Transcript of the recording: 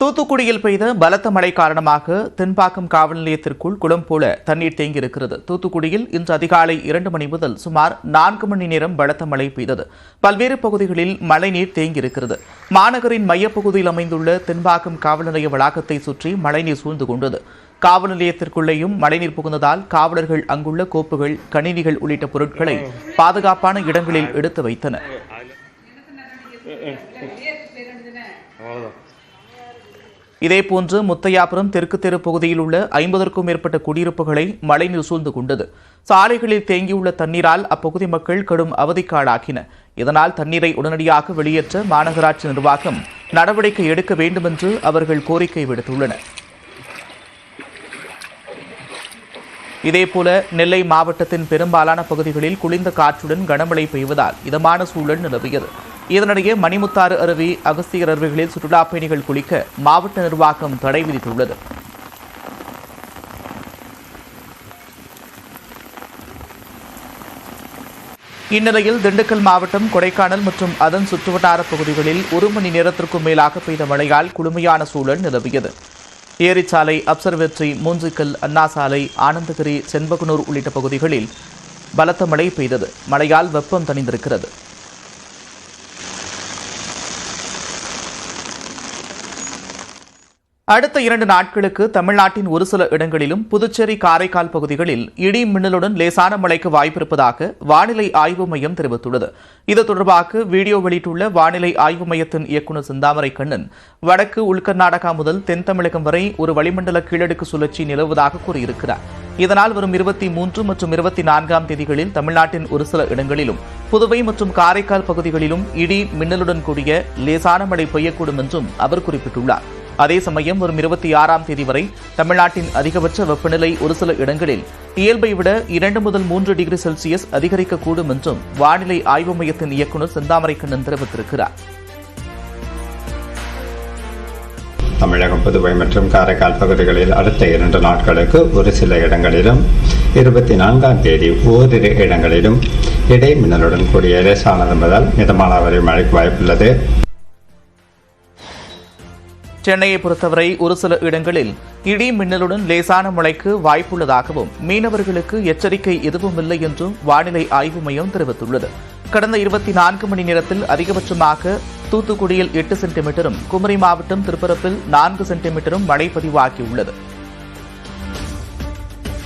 தூத்துக்குடியில் பெய்த பலத்த மழை காரணமாக தென்பாக்கம் காவல் நிலையத்திற்குள் குளம் போல தண்ணீர் தேங்கியிருக்கிறது. தூத்துக்குடியில் இன்று அதிகாலை 2 மணி முதல் சுமார் 4 மணி நேரம் பலத்த மழை பெய்தது. பல்வேறு பகுதிகளில் மழைநீர் தேங்கியிருக்கிறது. மாநகரின் மையப்பகுதியில் அமைந்துள்ள தென்பாக்கம் காவல் நிலைய வளாகத்தை சுற்றி மழைநீர் சூழ்ந்து கொண்டது. காவல் நிலையத்திற்குள்ளேயும் மழைநீர் புகுந்ததால் காவலர்கள் அங்குள்ள கோப்புகள், கணினிகள் உள்ளிட்ட பொருட்களை பாதுகாப்பான இடங்களில் எடுத்து வைத்தனர். இதேபோன்று முத்தையாபுரம் தெற்கு தெரு பகுதியில் உள்ள 50க்கும் மேற்பட்ட குடியிருப்புகளை மழைநீர் சூழ்ந்து கொண்டது. சாலைகளில் தேங்கியுள்ள தண்ணீரால் அப்பகுதி மக்கள் கடும் அவதிக்கு ஆளாகினர். இதனால் தண்ணீரை உடனடியாக வெளியேற்ற மாநகராட்சி நிர்வாகம் நடவடிக்கை எடுக்க வேண்டும் என்று அவர்கள் கோரிக்கை விடுத்துள்ளனர். இதேபோல நெல்லை மாவட்டத்தின் பெரும்பாலான பகுதிகளில் குளிர்ந்த காற்றுடன் கனமழை பெய்வதால் இதமான சூழல் நிலவியது. இதனிடையே மணிமுத்தாறு அருவி, அகஸ்தியர் அருவிகளில் சுற்றுலாப் பயணிகள் குளிக்க மாவட்ட நிர்வாகம் தடை விதித்துள்ளது. இந்நிலையில் திண்டுக்கல் மாவட்டம் கொடைக்கானல் மற்றும் அதன் சுற்றுவட்டார பகுதிகளில் 1 மணி நேரத்திற்கும் மேலாக பெய்த மழையால் குளுமையான சூழல் நிலவியது. ஏரிச்சாலை, அப்சர்வேட்டரி, மூஞ்சிக்கல், அண்ணா சாலை, ஆனந்தகிரி, செண்பகனூர் உள்ளிட்ட பகுதிகளில் பலத்த மழை பெய்தது. மழையால் வெப்பம் தணிந்திருக்கிறது. அடுத்த 2 நாட்களுக்கு தமிழ்நாட்டின் ஒரு சில இடங்களிலும் புதுச்சேரி, காரைக்கால் பகுதிகளில் இடி மின்னலுடன் லேசான மழைக்கு வாய்ப்பிருப்பதாக வானிலை ஆய்வு மையம் தெரிவித்துள்ளது. இது தொடர்பாக வீடியோ வெளியிட்டுள்ள வானிலை ஆய்வு மையத்தின் இயக்குநர் செந்தாமரை கண்ணன், வடக்கு உள்கர்நாடகா முதல் தென் தமிழகம் வரை ஒரு வளிமண்டல கீழடுக்கு சுழற்சி நிலவுவதாக கூறியிருக்கிறார். இதனால் வரும் 23 மற்றும் 24ஆம் தேதிகளில் தமிழ்நாட்டின் ஒரு சில இடங்களிலும் புதுவை மற்றும் காரைக்கால் பகுதிகளிலும் இடி மின்னலுடன் கூடிய லேசான மழை பெய்யக்கூடும் என்றும் அவர் குறிப்பிட்டுள்ளார். அதே சமயம் வரும் 26ஆம் தேதி வரை தமிழ்நாட்டின் அதிகபட்ச வெப்பநிலை ஒரு சில இடங்களில் இயல்பை விட 2 முதல் 3 டிகிரி செல்சியஸ் அதிகரிக்கக்கூடும் என்றும் வானிலை ஆய்வு மையத்தின் இயக்குநர் செந்தாமரை கண்ணன் தெரிவித்திருக்கிறார். தமிழகம், புதுவை மற்றும் காரைக்கால் பகுதிகளில் அடுத்த 2 நாட்களுக்கு ஒரு சில இடங்களிலும் 24ஆம் தேதி ஓரிரு இடங்களிலும் இடை மின்னலுடன் கூடிய லேசானது முதல் மிதமான வரை மழைக்கு வாய்ப்புள்ளது. சென்னையை பொறுத்தவரை ஒரு சில இடங்களில் இடி மின்னலுடன் லேசான மழைக்கு வாய்ப்புள்ளதாகவும் மீனவர்களுக்கு எச்சரிக்கை எதுவும் இல்லை என்றும் வானிலை ஆய்வு மையம் தெரிவித்துள்ளது. கடந்த 24 மணி நேரத்தில் அதிகபட்சமாக தூத்துக்குடியில் 8 சென்டிமீட்டரும், குமரி மாவட்டம் திருப்பரப்பில் 4 சென்டிமீட்டரும் மழை பதிவாகியுள்ளது.